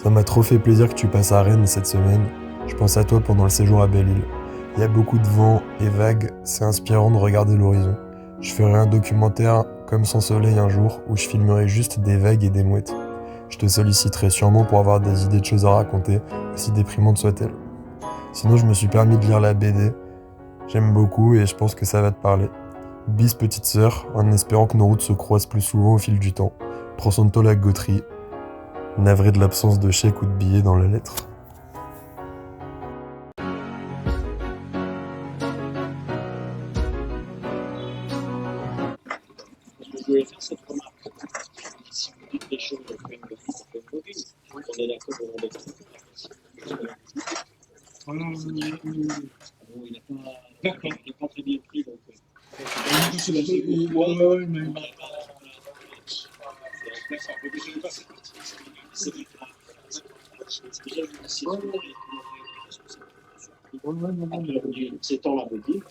Ça m'a trop fait plaisir que tu passes à Rennes cette semaine. Je pense à toi pendant le séjour à Belle-Île. Il y a beaucoup de vent et vagues, c'est inspirant de regarder l'horizon. Je ferai un documentaire comme Sans soleil un jour où je filmerai juste des vagues et des mouettes. Je te solliciterai sûrement pour avoir des idées de choses à raconter, aussi déprimantes soient-elles. Sinon, je me suis permis de lire la BD. J'aime beaucoup et je pense que ça va te parler. Bis petite sœur, en espérant que nos routes se croisent plus souvent au fil du temps. Prends soin de toi la Gautry. Navré de l'absence de chèque ou de billets dans la lettre. Je voulais faire cette remarque. Si vous dites les choses comme mobile, on est d'accord pour le il n'a pas, d'accord, il n'a pas très bien pris. Donc, c'est la seconde fois. Mais c'est déjà une décision. C'est temps la boutique.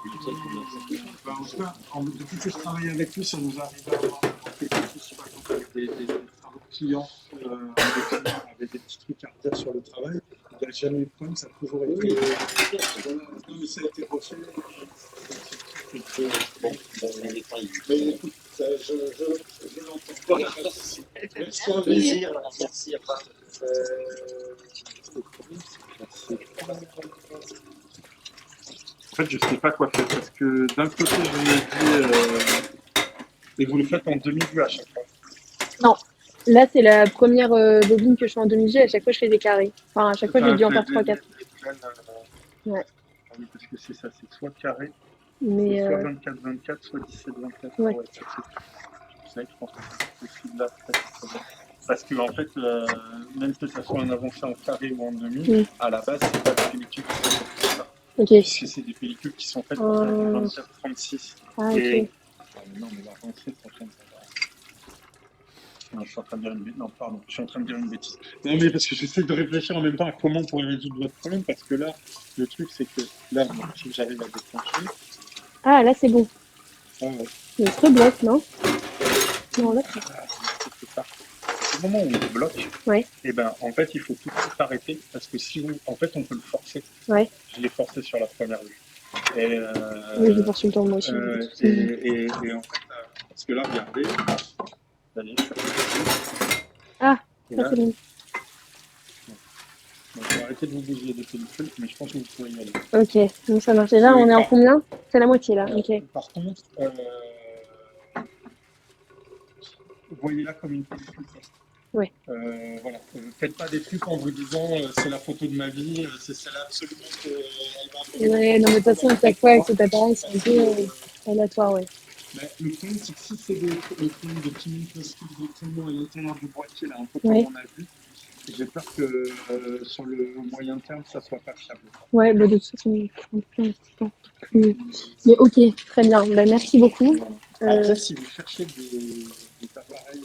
En tout cas, depuis que je travaille avec lui, ça nous arrive à avoir quelque chose, par exemple, avec des travaux de clients, des clients avec des petits trucs à redire sur le travail. Il n'y a jamais eu de problème, ça a toujours été. Non, mais ça a été refait. Bon, on est pas Mais écoute, je l'entends. C'est un plaisir. Merci. En fait, je ne sais pas quoi faire parce que d'un côté, je me dis. Et vous le faites en demi-vue à chaque fois. Non, là c'est la première bobine que je fais en demi-G. À chaque fois je fais des carrés. Enfin, à chaque fois j'ai dû en faire 3-4. Ouais. Ah oui, parce que c'est ça, c'est soit carré, Mais c'est soit 24-24, soit 17-24. Ouais. C'est vrai que je pense que c'est possible là. Parce que en fait, même que ça soit un avancé en carré ou en demi, à la base, c'est pas des pellicules qui sont faites pour ça. ok. Puisque c'est des pellicules qui sont faites pour faire du 24-36. Ah, ok. Et... non, mais l'avancée, prochaine, ça va. Non, je suis en train de dire une bêtise. Non, pardon, je suis en train de dire une bêtise. Non, mais parce que j'essaie de réfléchir en même temps à comment on pourrait résoudre votre problème, parce que là, le truc, c'est que là, si j'arrive à déclencher. Ah, là c'est bon. Ah ouais. Le truc bloque, non? Non, là c'est C'est ça. Au moment où on bloque, Ouais. et ben, en fait, il faut tout de suite arrêter, parce que si vous, en fait, on peut le forcer. Ouais. Je l'ai forcé sur la première vue. Et, Oui, je force le temps moi aussi. Et en fait, parce que là, regardez. Allez, je suis Ah, et ça là, c'est bon. donc, je vais arrêter de vous bouger des pellicules, mais je pense que vous pouvez y aller. Ok, donc ça marche. Déjà, on est en combien? C'est la moitié là, ok. Par contre, voyez-la comme une pellicule. Ouais. Voilà. Faites pas des trucs en vous disant c'est la photo de ma vie, c'est celle-là absolument qu'elle va. Ouais, non, mais de toute façon, à chaque fois avec cet appareil, c'est un peu aléatoire, ouais. Mais le problème, c'est que si c'est des petits microscopes de traitement à l'intérieur du boîtier, là, un peu Ouais. comme on a vu, j'ai peur que sur le moyen terme, ça soit pas fiable. Ouais, bah de toute façon, il faut un peu un petit temps. Mais ok, très bien. Bah, merci beaucoup. Après, si vous cherchez des appareils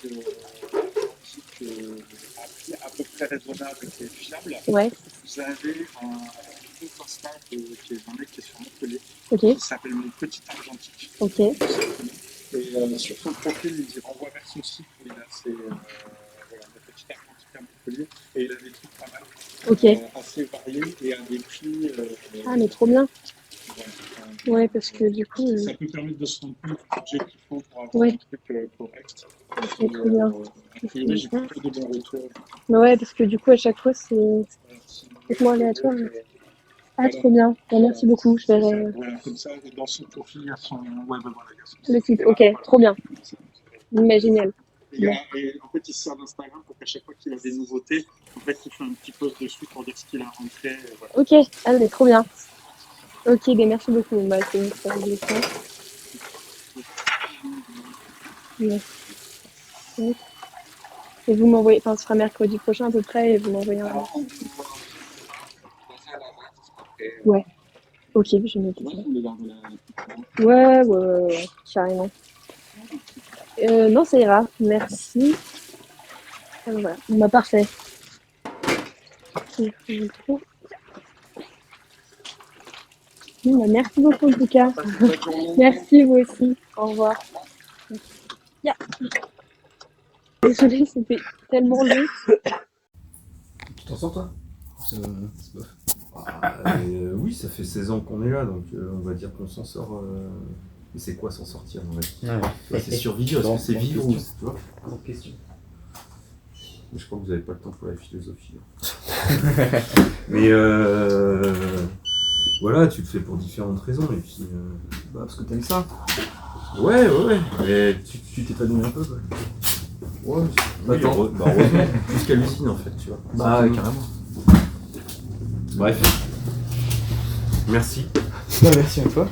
à prix à peu près raisonnable et fiable, Ouais, vous avez un constat qui est un mec qui est sur Montpellier, ok, qui s'appelle Mon Petit Argentique. ok. Et sur son profil, il renvoie vers son site où il a ses voilà, Mon Petit Argentique à Montpellier, et il a des trucs pas mal, Ok. assez variés et à des prix. Ah, mais trop bien. Voilà, Ouais, parce que du coup. ça peut permettre de se rendre compte du budget qu'il faut pour avoir Ouais. un truc correct. Ok, trop bien. A priori, j'ai plutôt de bons retours. Mais ouais, parce que du coup, à chaque fois, c'est complètement aléatoire. Ah, trop bien. Bah, merci beaucoup. Je verrai Voilà, comme ça, dans son profil, il y a son web, voilà, il y a son le site. Ok, trop bien. Mais génial. et en fait, il se sert d'Instagram pour qu'à chaque fois qu'il a des nouveautés, en fait, il fait un petit post dessus pour dire ce qu'il a rentré. Voilà. Ok, ah, mais trop bien. Ok, ben merci beaucoup. Bah, c'est une super leçon. Merci. Et vous m'envoyez, enfin, ce sera mercredi prochain à peu près, et vous m'envoyez un. Ouais. Ok, je vais noter ça. Ouais, carrément. Non, ça ira. Merci. Voilà. Bah, parfait. Bah, merci beaucoup en tout cas. Merci vous aussi. Au revoir. Yeah. Désolée, c'était tellement long. t'en sors toi? C'est bof. Oui, ça fait 16 ans qu'on est là, donc on va dire qu'on s'en sort. Mais c'est quoi s'en sortir en fait? Ouais. C'est survivre, est-ce que c'est vivre ou tu vois? Grande question. Mais je crois que vous n'avez pas le temps pour la philosophie. Mais voilà, tu le fais pour différentes raisons et puis. Bah, parce que t'aimes ça. Ouais. Mais Tu t'épanouis un peu, quoi. ouais, Bah, heureusement, plus qu'à l'usine en fait, tu vois. Bah, ouais, carrément. Bref. Merci. Bah, merci à toi.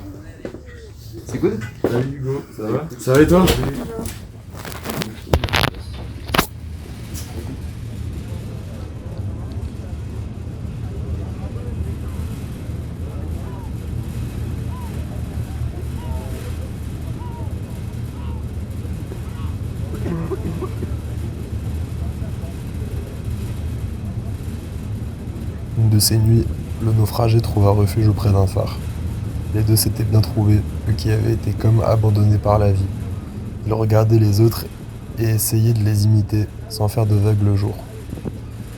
C'est good? Salut Hugo, ça va? Ça va et toi? Une de ces nuits, le naufragé trouva refuge auprès d'un phare. Les deux s'étaient bien trouvés, eux qui avaient été comme abandonnés par la vie. Ils regardaient les autres et essayaient de les imiter, sans faire de vagues le jour.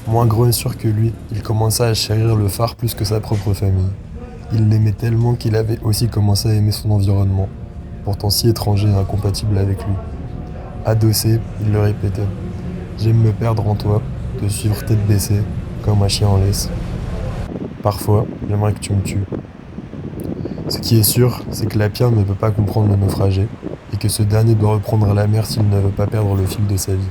Moins grand et sûr que lui, il commença à chérir le phare plus que sa propre famille. Il l'aimait tellement qu'il avait aussi commencé à aimer son environnement, pourtant si étranger et incompatible avec lui. Adossé, il le répétait. J'aime me perdre en toi, te suivre tête baissée, comme un chien en laisse. Parfois, j'aimerais que tu me tues. Ce qui est sûr, c'est que la pierre ne peut pas comprendre le naufragé, et que ce dernier doit reprendre la mer s'il ne veut pas perdre le fil de sa vie.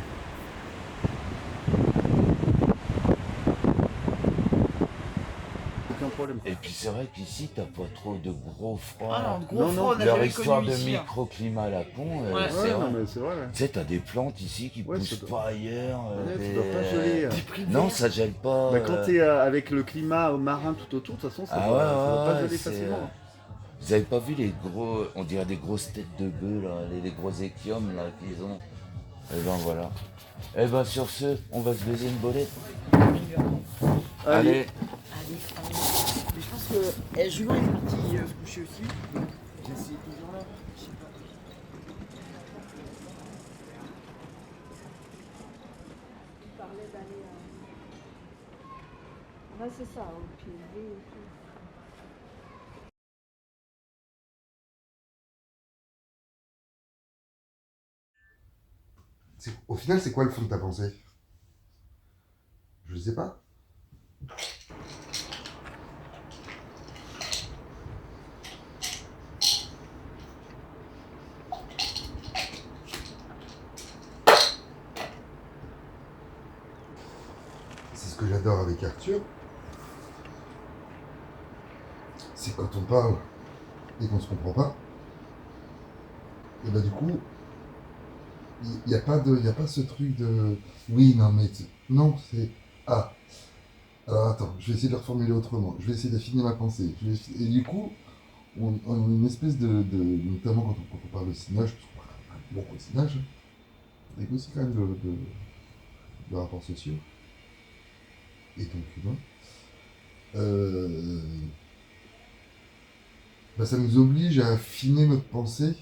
Aucun problème. Et puis c'est vrai qu'ici, t'as pas trop de gros froids. Ah non, gros froid, on a Leur jamais histoire connu de ici, hein. microclimat à la con, Ouais. c'est vrai. mais c'est vrai. Tu sais, t'as des plantes ici qui Ouais, poussent ça doit- pas ailleurs. Ouais, ça doit pas geler. Non, ça gèle pas. Bah, quand t'es avec le climat marin tout autour, de toute façon, ça Ah doit, ouais, ça doit pas ouais, geler c'est, facilement. Vous avez pas vu les gros, on dirait des grosses têtes de bœufs là, les gros échiomes là qu'ils ont. Et ben voilà. Et ben sur ce, on va se baiser une bolette. Allez. Allez, mais je pense que Julien est parti se coucher aussi. J'ai essayé toujours là. Je sais pas. Il parlait d'aller. Ouais, c'est ça, au PLV et tout. Au final, c'est quoi le fond de ta pensée? Je sais pas. C'est ce que j'adore avec Arthur. C'est quand on parle et qu'on se comprend pas. Et bah du coup, il n'y a pas ce truc de oui, non, mais non, c'est ah. Alors attends, je vais essayer de le reformuler autrement. Je vais essayer d'affiner ma pensée. Et du coup, on a une espèce notamment quand on parle de cinéage, parce qu'on parle beaucoup de cinéage, avec aussi quand même de rapports sociaux et donc humains. Bah, ça nous oblige à affiner notre pensée.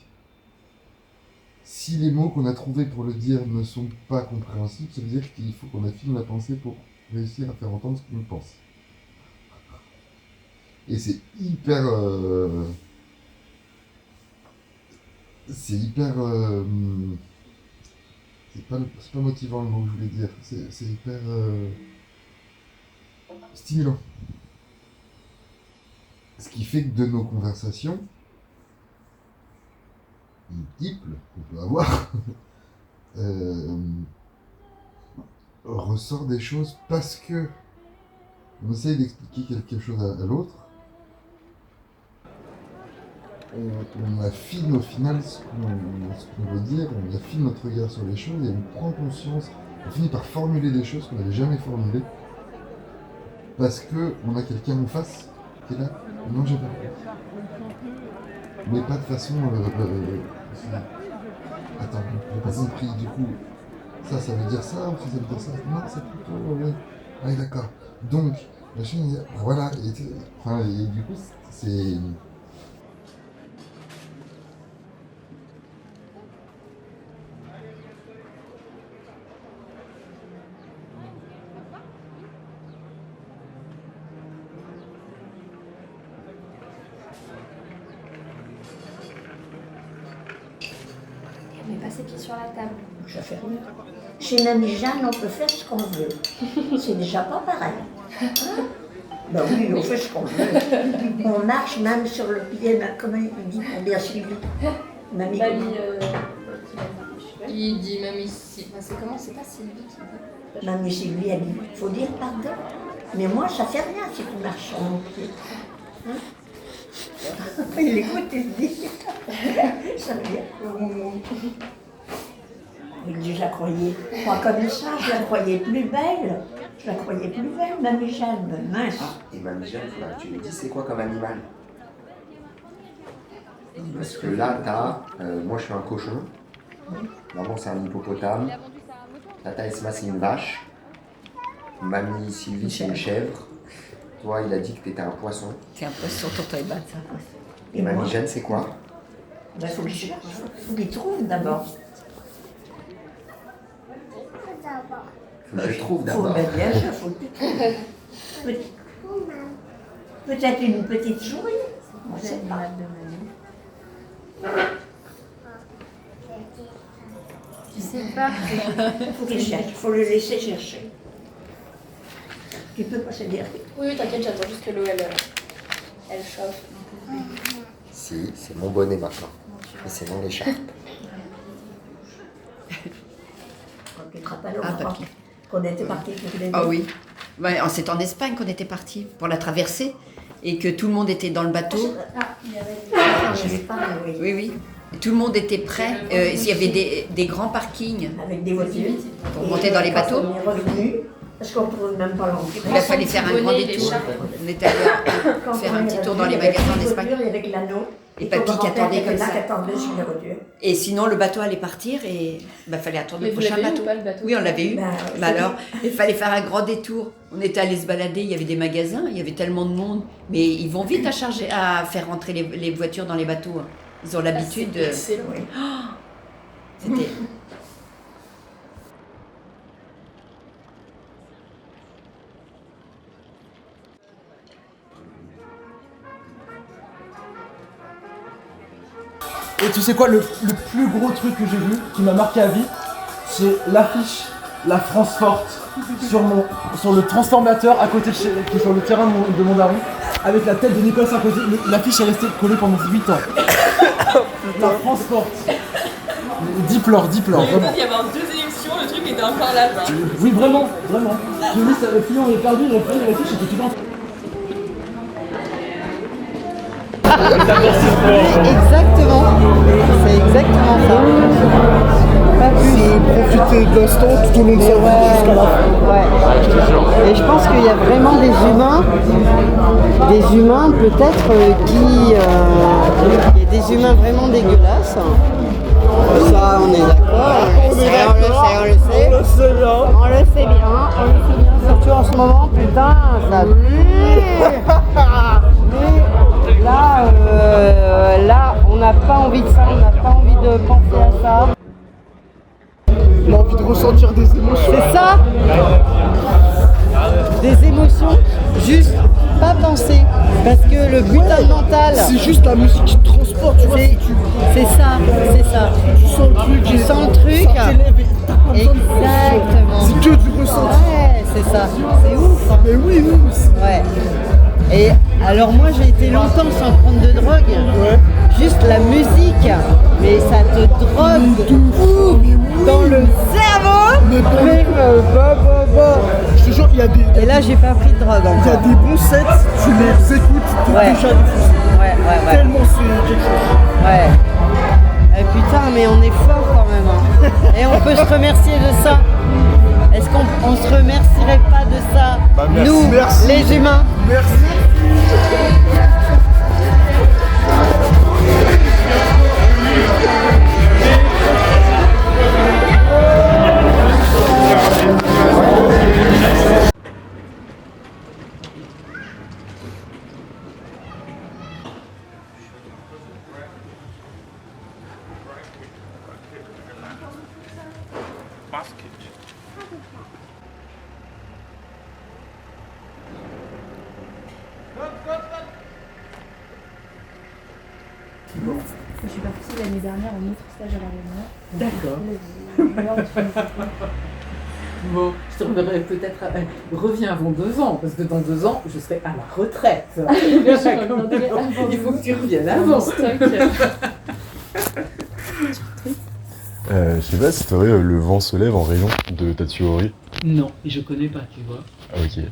Si les mots qu'on a trouvés pour le dire ne sont pas compréhensibles, ça veut dire qu'il faut qu'on affine la pensée pour réussir à faire entendre ce qu'on pense. Et c'est hyper... c'est hyper... c'est pas motivant le mot que je voulais dire. C'est hyper... stimulant. Ce qui fait que de nos conversations, multiples qu'on peut avoir, ressort des choses parce que on essaye d'expliquer quelque chose à l'autre. On affine au final ce qu'on veut dire, on affine notre regard sur les choses et on prend conscience, on finit par formuler des choses qu'on n'avait jamais formulées parce qu'on a quelqu'un en face qui est là. Non, j'ai pas. Mais pas de façon. Attends, j'ai pas compris. Du coup, ça veut dire ça ou ça veut dire ça? Non, c'est plutôt. Ouais. Ah, d'accord. Donc, la chaîne, voilà. Et du coup, c'est. ses pieds sur la table. Ça fait rien. Chez Mamie Jeanne, on peut faire ce qu'on veut. C'est déjà pas pareil. Hein? Ben oui, on fait ce qu'on veut. On marche même sur le pied, comment il dit, on bien suivi. Mamie, Il dit Mamie Sylvie. C'est comment? C'est pas Sylvie qui dit. Mamie Sylvie, elle dit, faut dire pardon. Mais moi, ça fait rien si tu marches sur mon pied. Hein? Il écoute, il se dit. Ça veut dire. Je la croyais pas comme ça, je la croyais plus belle. Je la croyais plus belle, Mamie Jeanne, mince. Et Mamie Jeanne, tu me dis, c'est quoi comme animal? Parce que là, moi je suis un cochon. Maman, c'est un hippopotame. Tata Esma, c'est une vache. Mamie Sylvie, c'est une chèvre. Toi, il a dit que t'étais un poisson. C'est un poisson, tonton Eban, c'est un poisson. Et Mamie Jeanne, c'est quoi? Il faut qu'il trouve d'abord. Faut que je trouve d'abord. Bien sûr, faut que tu trouves. Peut-être une petite souris. On ne sait pas. Tu sais pas. Il faut qu'il cherche, il faut le laisser chercher. Tu peux pas se dire. Oui, t'inquiète, j'attends juste que l'eau elle chauffe. Si, c'est mon bonnet maintenant. Et c'est mon écharpe. Tu te rappelles qu'on était partis tous les deux? Ah oui. Ouais, c'est en Espagne qu'on était partis pour la traversée et que tout le monde était dans le bateau. Je vais pas, oui. Oui, oui. Et tout le monde était prêt. Il y avait des grands parkings. Avec des voitures. Pour monter dans les bateaux. On est revenu, parce qu'on ne pouvait même pas l'entrer. Il a fallu faire un grand détour. On est allé faire un petit tour dans les magasins en Espagne. Avec l'anneau. Et papy qui attendait comme ça. Sur les voitures. Et sinon, le bateau allait partir et il fallait attendre le prochain bateau. Pas, le bateau. Oui, on l'avait eu. Mais alors, il fallait faire un grand détour. On était allé se balader, il y avait des magasins, il y avait tellement de monde. Mais ils vont vite à faire rentrer les voitures dans les bateaux. Ils ont l'habitude. Excellent. C'était. Et tu sais quoi, le plus gros truc que j'ai vu, qui m'a marqué à vie, c'est l'affiche La France Forte sur le transformateur à côté qui est sur le terrain de Mondaron, avec la tête de Nicolas Sarkozy. L'affiche est restée collée pendant 8 ans. La France Forte. Diplore, vraiment. Il y avait en 2 élections, le truc était encore là. Oui, vraiment. Je me dis, ça avait fini, on est perdu, il a pris l'affiche, était tout en... Exactement, c'est exactement ça. Pas plus. C'est profiter de l'instant tout au long de sa vie jusqu'à la fin. Ouais. Et je pense qu'il y a vraiment des humains peut-être il y a des humains vraiment dégueulasses. Ça, on est d'accord. On le sait bien. Surtout en ce moment, putain, ça pue. Là, on n'a pas envie de ça, on n'a pas envie de penser à ça. On a envie de ressentir des émotions. C'est ça. Des émotions, juste pas penser. Parce que le butin mental... C'est juste la musique qui te transporte, tu vois. C'est ça. Tu sens le truc. Ça t'élève et t'as pas besoin de Exactement. C'est que du ressenti. Ouais, c'est ça. C'est ouf. Hein. Mais oui. Ouais. Et alors moi j'ai été longtemps sans prendre de drogue, juste la musique, mais ça te drogue tout dans le cerveau. Je te jure, il y a des... Et là j'ai pas pris de drogue encore. Il y a des bons sets, tu les écoutes, t'es déjà diffusé. Ouais. Tellement c'est quelque chose. Ouais. Et putain, mais on est fort quand même. Hein. Et on peut se remercier de ça. Est-ce qu'on se remercierait pas de ça, nous, les humains? Merci. Je suis partie l'année dernière en autre stage à La Réunion. D'accord. Bon, je te reverrai peut-être. Reviens avant 2 ans, parce que dans 2 ans, je serai à la retraite. Il faut que tu reviennes avant. Je sais pas si t'aurais le vent se lève en rayon de ta théorie. Non, et je connais pas, tu vois. Ah, ok. Le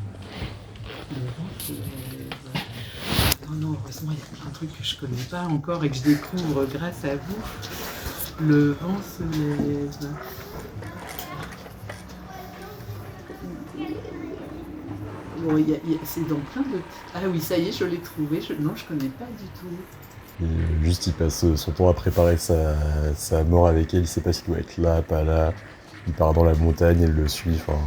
vent se lève. Attends, non, heureusement, il y a plein de trucs que je connais pas encore et que je découvre grâce à vous. Le vent se lève. Bon, c'est dans plein de... Ah oui, ça y est, je l'ai trouvé. Non, je connais pas du tout. Et juste, il passe son temps à préparer sa mort avec elle. Il sait pas s'il doit être là, pas là. Il part dans la montagne, elle le suit. Enfin...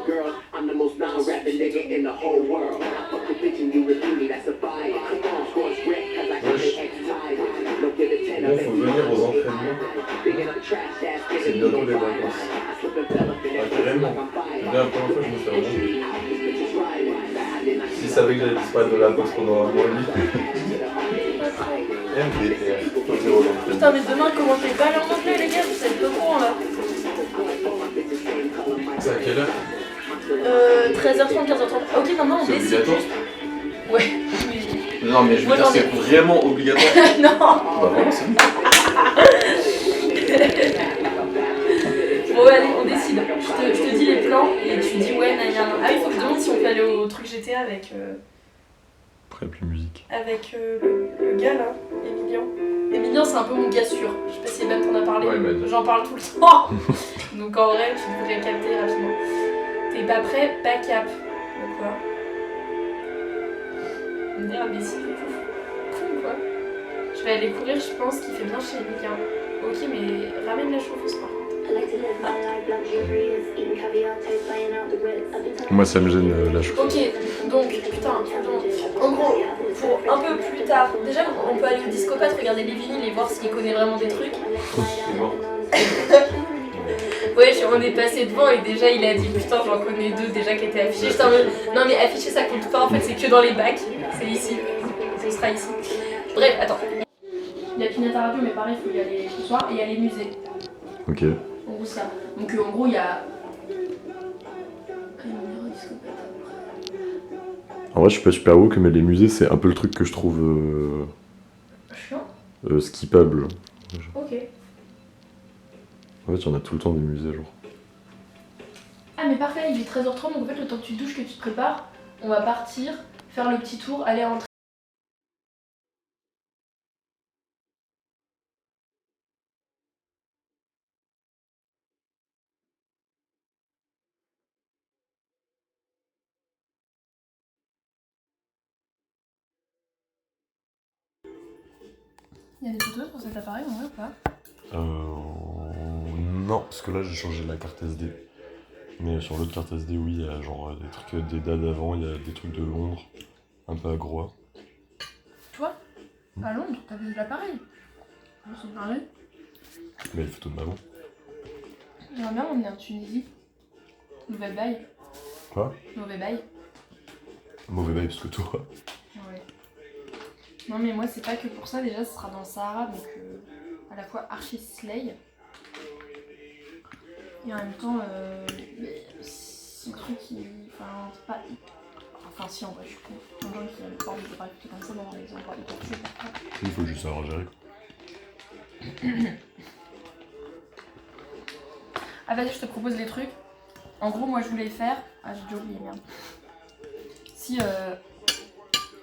Girl, I'm the most non-rapping nigga in the whole world. I fuck the bitch and you repeat me, that's a fire. Come on, score script, cause I got the exercise. Look at the 10 Bon, faut venir aux entraînements. C'est bientôt les vacances. Ah, carrément. La première fois, je me fais rondir. S'ils savaient que j'allais disparaître de la boxe pendant un mois, lui. MDR. Putain, mais demain, comment t'es pas allé en anglais, les gars? Vous êtes peu con là. C'est à quelle heure 13h30, 15h30. Ok, maintenant on C'est décide. obligatoire juste. Ouais. Non, mais je veux Moi, dire, j'en ai- c'est vraiment obligatoire. Non. Bah voilà, c'est bon. Bon, ouais, allez, on décide. Je te dis les plans et tu dis ouais, nan. Ah, il faut que je demande si on peut aller au truc GTA avec. Après, plus musique. Avec le gars là, Emilien. Emilien, c'est un peu mon gars sûr. Je sais pas si Ben t'en a parlé. Ouais, il m'a dit. J'en parle tout le temps. Donc en vrai, tu devrais capter rapidement. T'es pas prêt? Pas cap. De quoi? Me dire, mais si, con quoi. Je vais aller courir, je pense qu'il fait bien chez Emilien. Ok, mais ramène la chauffeuse par contre. Moi, ça me gêne la chose. Ok, donc, putain, donc, en gros, pour un peu plus tard, déjà on peut aller au discopathe, regarder les vinyles et voir s'il connaît vraiment des trucs. C'est bon. Ouais, on est passé devant et déjà il a dit putain, j'en connais 2 déjà qui étaient affichés. J'étais en mode, non mais afficher ça compte pas en fait, c'est que dans les bacs, c'est ici, ce sera ici. Bref, attends. Il y a Pinata Radio, mais pareil, il faut y aller ce soir et il y a les musées. Ok. En gros, ça. Donc en gros, il y a. En vrai, je suis pas super woke, mais les musées, c'est un peu le truc que je trouve Chiant. skippable. Ok. En fait, il y en a tout le temps des musées, genre. Ah, mais parfait, il est 13h30, donc en fait, le temps que tu te douches, que tu te prépares, on va partir, faire le petit tour, aller rentrer. Il y a des photos sur cet appareil, en vrai ou pas? Non, parce que là, j'ai changé la carte SD. Mais sur l'autre carte SD, oui, il y a genre des trucs, des dates d'avant, il y a des trucs de Londres, un peu aggro. Tu vois? À Londres, t'avais de l'appareil. On s'en parlait. Mais les photos de maman. J'aimerais bien m'emmener en Tunisie. Mauvais bail. Quoi? Mauvais bail. Mauvais bail, parce que toi. Ouais. Non mais moi c'est pas que pour ça, déjà ce sera dans le Sahara, donc à la fois archi slay. Et en même temps, c'est un truc qui... Enfin, c'est pas... Enfin si, en vrai, je suis con. Un gens qui a le corps de pas écouter comme ça dans les endroits hyper chauds. Il faut juste savoir gérer. Ah vas-y, je te propose les trucs. En gros, moi je voulais faire... Ah, j'ai déjà oublié, merde. Si,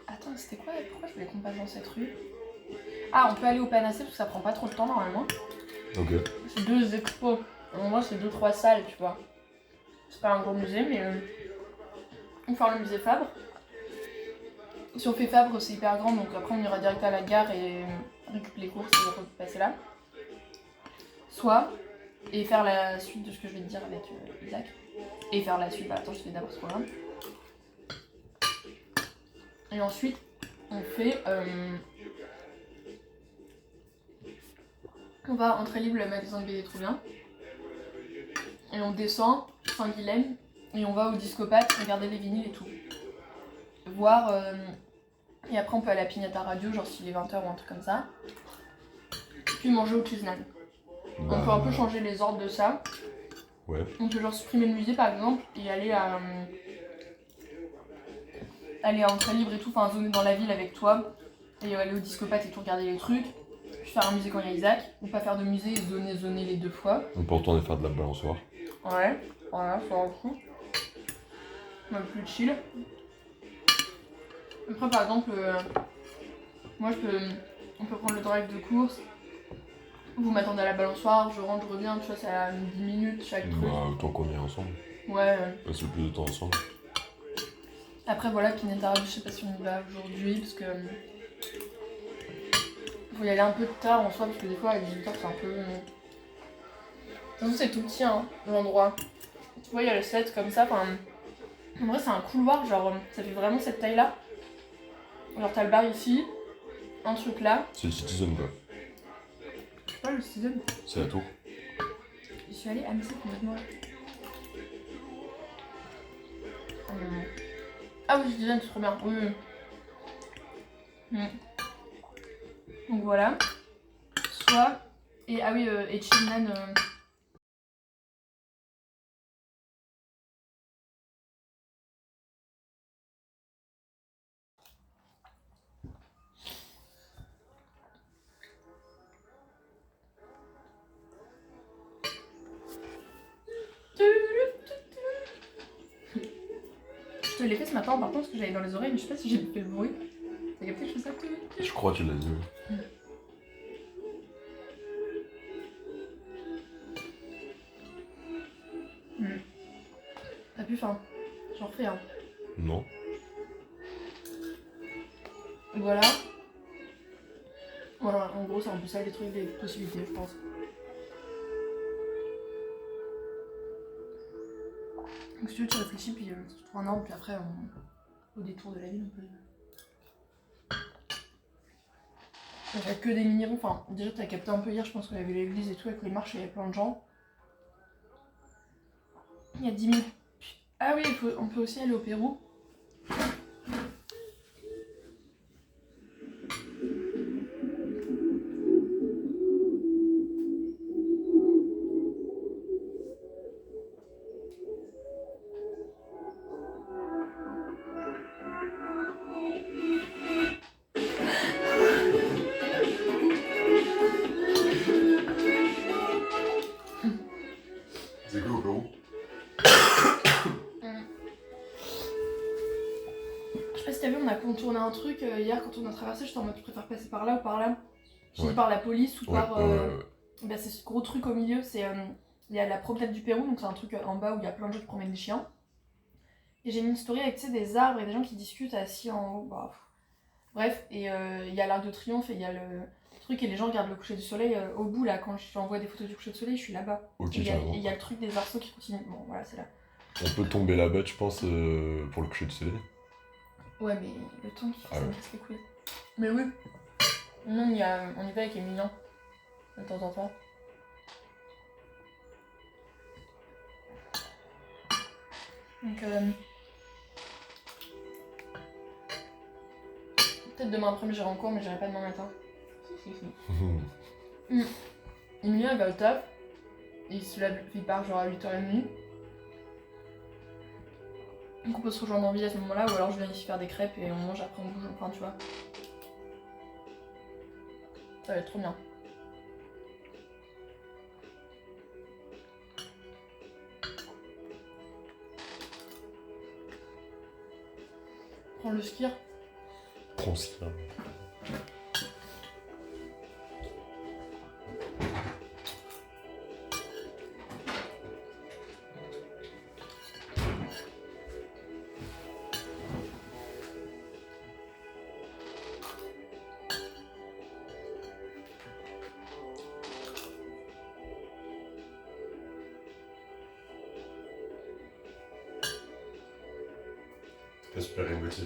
Attends, c'était quoi? Pourquoi je voulais qu'on passe dans cette rue? Ah, on peut aller au Panacée parce que ça prend pas trop de temps normalement. Ok. C'est 2 expos. En vrai, c'est 2-3 salles, tu vois. C'est pas un gros musée, mais. On va faire le musée Fabre. Si on fait Fabre, c'est hyper grand, donc après on ira direct à la gare et récupérer les courses et repasser là. Soit, et faire la suite de ce que je vais te dire avec Isaac. Et faire la suite, bah attends, je fais d'abord ce programme. Et ensuite, on fait... on va entrer libre, le magasin de BD trop bien. Et on descend, Saint-Guilhem, et on va au discopathe, regarder les vinyles et tout. Voir... et après on peut aller à Pignata Radio, genre s'il est 20h ou un truc comme ça. Puis manger au Cheeseland. On peut un peu changer les ordres de ça. Ouais. On peut genre supprimer le musée par exemple et aller à entrée libre et tout, enfin zoner dans la ville avec toi et aller au discopathe et tout regarder les trucs, puis faire un musée quand il y a Isaac, ou pas faire de musée et zoner les 2 fois. On peut retourner faire de la balançoire. Ouais, voilà, ça va le coup. On va plus chill. Après par exemple, moi on peut prendre le drive de course. Vous m'attendez à la balançoire, je rentre, je reviens, tu vois, c'est à 10 minutes chaque truc. Bah, autant qu'on est ensemble. Ouais. Passer le plus de temps ensemble. Après voilà, Pignata Radio, je sais pas si on y va aujourd'hui, parce que... faut y aller un peu tard en soi, parce que des fois à 18h c'est un peu... De toute façon c'est tout petit hein, l'endroit. Tu vois, il y a le set comme ça, enfin... En vrai c'est un couloir, genre ça fait vraiment cette taille là. Genre t'as le bar ici, un truc là. C'est le Citizen quoi. Je sais pas le Citizen. C'est la tour. Je suis allée à Annecy complètement. Ah oui, Citizen, c'est trop bien. Oui, oui. Donc voilà. Soit. Et ah oui, et Chilman. Je te l'ai fait ce matin en partant parce que j'avais dans les oreilles, mais je sais pas si j'ai fait le bruit. T'as capté que je fais ça? Je crois que tu l'as dit. T'as plus faim? J'en refais un. Non. Voilà. Voilà, en gros, c'est un peu ça les trucs, des possibilités, je pense. Donc si tu veux, tu réfléchis, puis tu trouves un ordre, puis après, au détour de la ville, on peut... Il n'y a que des mini-ronds, enfin, déjà t'as capté un peu hier, je pense qu'on avait l'église et tout, avec les marches, il y avait plein de gens. Il y a 10 000. Ah oui, on peut aussi aller au Pérou. C'est quoi au Pérou? Je sais pas si t'as vu, on a contourné un truc hier quand on a traversé, j'étais en mode tu préfères passer par là ou par là? J'ai dit par la police ou par... Bah, c'est ce gros truc au milieu, c'est... il y a la promenade du Pérou, donc c'est un truc en bas où il y a plein de gens qui promènent des chiens. Et j'ai mis une story avec des arbres et des gens qui discutent assis en haut. Bah, bref, et il y a l'Arc de Triomphe et il y a le truc et les gens regardent le coucher du soleil au bout là, quand j'envoie des photos du coucher du soleil, je suis là-bas. Ok, et il y a le truc des arceaux qui continue. Bon, voilà, c'est là. On peut tomber là-bas, je pense, pour le coucher du soleil. Ouais, mais le temps qui fait ça ouais. me casse les couilles. Mais oui. Non, on y va avec Emilien. De temps en temps. Donc, peut-être demain après-midi j'irai en cours, mais j'irai pas demain matin. Emilien il va au taf. Il se lève, il part genre à 8h30. Donc on peut se rejoindre en ville à ce moment-là, ou alors je viens ici faire des crêpes et on mange après on bouge, enfin tu vois. Ça va être trop bien. Prends le skier. Prends le skier. J'espère émotif.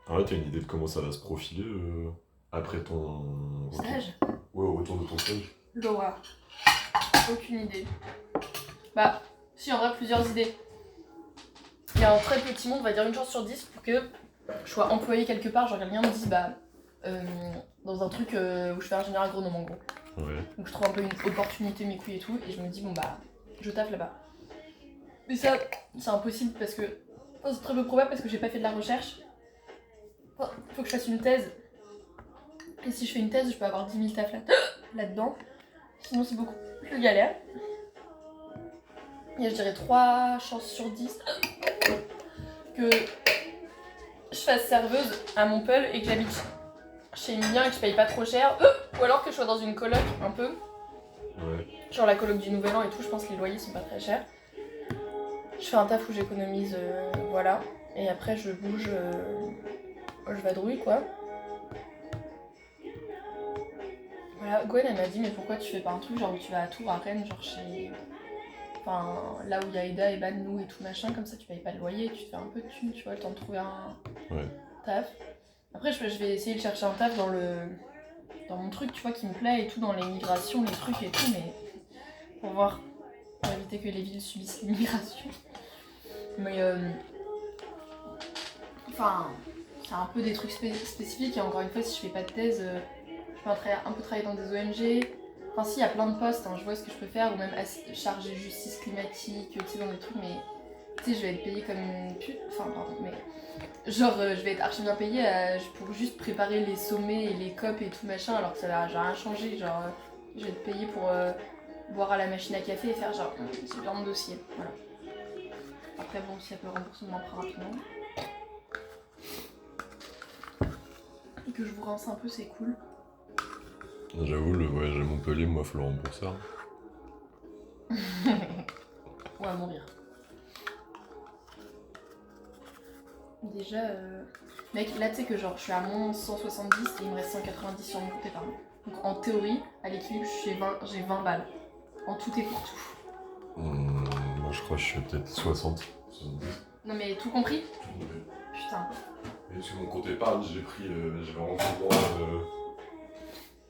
Ah ouais, t'as une idée de comment ça va se profiler après ton... Stage? Ouais, au retour de ton stage. Laura. Aucune idée. Bah, si, en vrai, plusieurs idées. Il y a un très petit monde, on va dire une chance sur 10 pour que je sois employée quelque part. Genre, quelqu'un me dise, bah, dans un truc où je fais ingénieur agronome en gros. Ouais. Donc, je trouve un peu une opportunité, mes couilles et tout, et je me dis, bon, bah, je taffe là-bas. Mais ça, c'est impossible parce que. Enfin, c'est très peu probable parce que j'ai pas fait de la recherche. Enfin, faut que je fasse une thèse. Et si je fais une thèse, je peux avoir 10 000 tafs là-dedans. Sinon, c'est beaucoup plus galère. Il y a, je dirais, 3 chances sur 10 que je fasse serveuse à Montpellier et que j'habite chez Emilien et que je paye pas trop cher. Ou alors que je sois dans une coloc un peu. Ouais. Genre la coloc du Nouvel An et tout, je pense que les loyers sont pas très chers. Je fais un taf où j'économise, voilà. Et après, je bouge, je vadrouille quoi. Voilà, Gwen elle m'a dit mais pourquoi tu fais pas un truc genre où tu vas à Tours, à Rennes, genre chez... Enfin là où il y a Eda, Eban, nous et tout machin, comme ça tu payes pas le loyer, tu te fais un peu de thunes, tu vois, le temps de trouver un taf. Après je vais essayer de chercher un taf dans mon truc, tu vois, qui me plaît et tout, dans les migrations, les trucs et tout, mais pour voir, pour éviter que les villes subissent l'immigration. Mais enfin, c'est un peu des trucs spécifiques et encore une fois si je fais pas de thèse, je peux un peu travailler dans des ONG. Enfin si, il y a plein de postes, hein, je vois ce que je peux faire, ou même chargée justice climatique, tu sais, dans des trucs, mais tu sais, je vais être payée comme une pute, enfin pardon, mais genre je vais être archi bien payée pour juste préparer les sommets et les COP et tout machin, alors que ça va genre rien changer, genre je vais être payée pour boire à la machine à café et faire genre ce genre de dossier, voilà. Après bon, si elle peut rembourser mon emprunt rapidement. Et que je vous rince un peu, c'est cool. J'avoue, le voyage à Montpellier, moi, faut le rembourser. On va mourir. Déjà, mec, là tu sais que genre je suis à moins 170 et il me reste 190 sur mon compte épargne. Donc en théorie, à l'équilibre, j'ai 20 balles. En tout et pour tout. Moi, je crois que je suis peut-être 60. 70. Non mais tout compris? Tout compris. Putain. Et sur mon compte épargne, j'ai pris, j'avais encore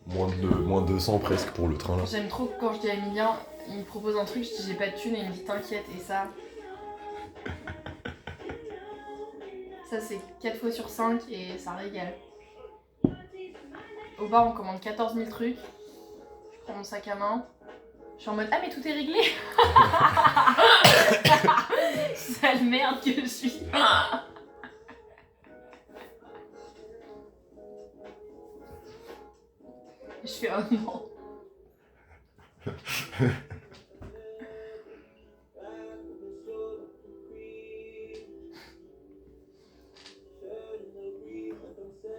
moins de 200 presque pour le train là. J'aime trop quand je dis à Emilien, il me propose un truc, je dis j'ai pas de thune et il me dit t'inquiète, et ça... Ça c'est 4 fois sur 5 et ça régale. Au bar on commande 14 000 trucs, je prends mon sac à main, je suis en mode ah mais tout est réglé. Sale merde que je suis. Je fais oh non.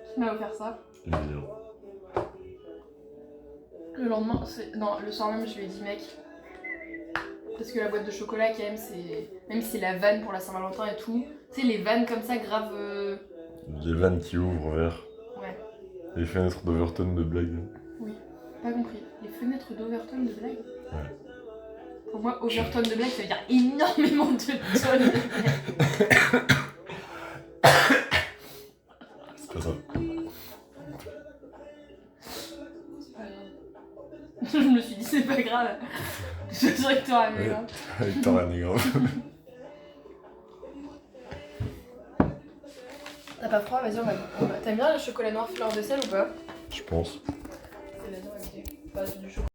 Qui m'a offert ça? Le lendemain, non, le soir même, je lui ai dit mec, parce que la boîte de chocolat quand même, c'est... Même si c'est la vanne pour la Saint-Valentin et tout, tu sais les vannes comme ça grave... Les vannes qui ouvrent vers... Ouais. Les fenêtres d'Overton de blague. Oui, pas compris. Les fenêtres d'Overton de blague? Ouais. Pour moi, Overton de blague, ça veut dire énormément de tonnes de blague. C'est pas ça. C'est pas grave. Je me suis dit, c'est pas grave. Je dirais que t'auras rien grave. Avec t'auras rien grave. T'as pas froid? Vas-y, on va... T'aimes bien le chocolat noir fleur de sel ou pas? Je pense. Vas-y, on va goûter. Bah, c'est du chocolat.